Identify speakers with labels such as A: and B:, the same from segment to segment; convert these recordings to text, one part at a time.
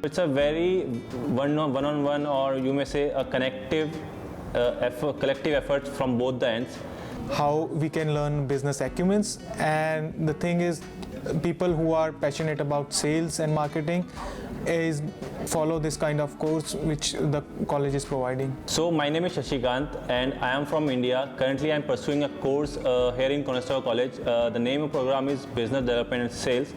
A: It's a very one-on-one, or you may say a collective effort from both the ends.
B: How we can learn business acumens, and the thing is, people who are passionate about sales and marketing is follow this kind of course which the college is providing.
A: So my name is Shashikant and I am from India. Currently I am pursuing a course here in Conestoga College. The name of the program is Business Development and Sales,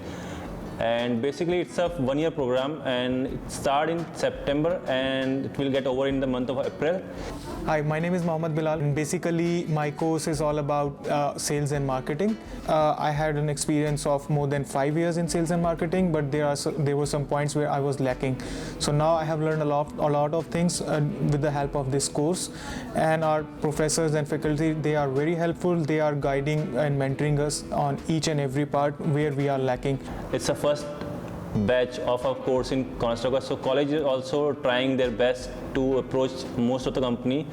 A: and basically it's a one-year program and it starts in September and it will get over in the month of April.
B: Hi, my name is Mohammad Bilal, and basically my course is all about sales and marketing. I had an experience of more than 5 years in sales and marketing, but there were some points where I was lacking. So now I have learned a lot of things with the help of this course, and our professors and faculty, they are very helpful. They are guiding and mentoring us on each and every part where we are lacking.
A: It's the first batch of a course in Conestoga, so college is also trying their best to approach most of the company,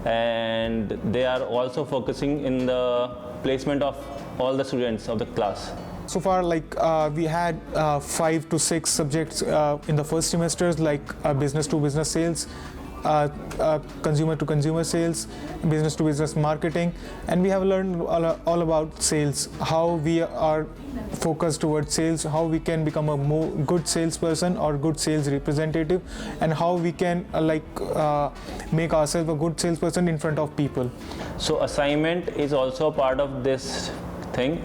A: and they are also focusing in the placement of all the students of the class.
B: So far, we had 5 to 6 subjects in the first semesters, like business to business sales, consumer to consumer sales, business to business marketing, and we have learned all about sales, how we are focused towards sales, how we can become a more good salesperson or good sales representative, and how we can make ourselves a good salesperson in front of people.
A: So assignment is also a part of this thing.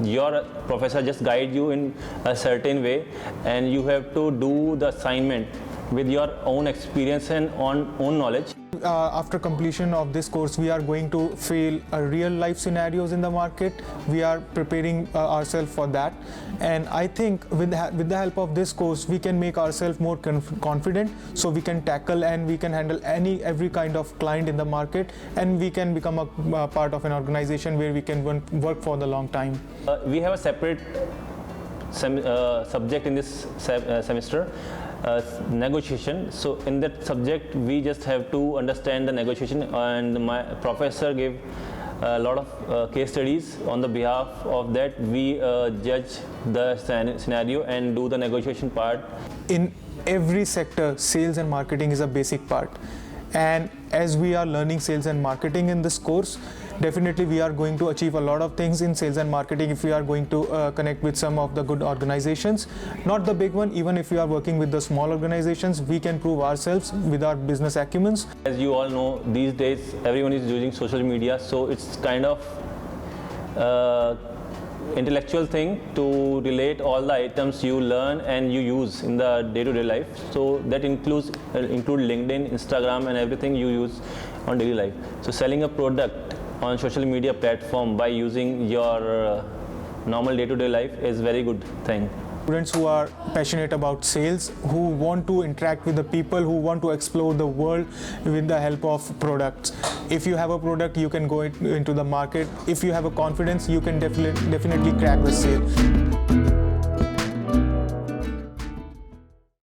A: Your professor just guide you in a certain way and you have to do the assignment with your own experience and own knowledge.
B: After completion of this course, we are going to feel real life scenarios in the market. We are preparing ourselves for that, and I think with the help of this course, we can make ourselves more confident, so we can tackle and we can handle every kind of client in the market, and we can become a part of an organization where we can work for the long time.
A: We have a separate subject in this semester, negotiation. So in that subject we just have to understand the negotiation, and my professor gave a lot of case studies. On the behalf of that, we judge the scenario and do the negotiation part.
B: In every sector, sales and marketing is a basic part, and as we are learning sales and marketing in this course, definitely we are going to achieve a lot of things in sales and marketing if we are going to connect with some of the good organizations, not the big one. Even if we are working with the small organizations, we can prove ourselves with our business acumens.
A: As you all know, these days everyone is using social media, so it's kind of intellectual thing to relate all the items you learn and you use in the day-to-day life. So that include LinkedIn, Instagram, and everything you use on daily life. So selling a product on social media platform by using your normal day-to-day life is very good thing.
B: Students who are passionate about sales, who want to interact with the people, who want to explore the world with the help of products. If you have a product, you can go into the market. If you have a confidence, you can definitely crack the sale.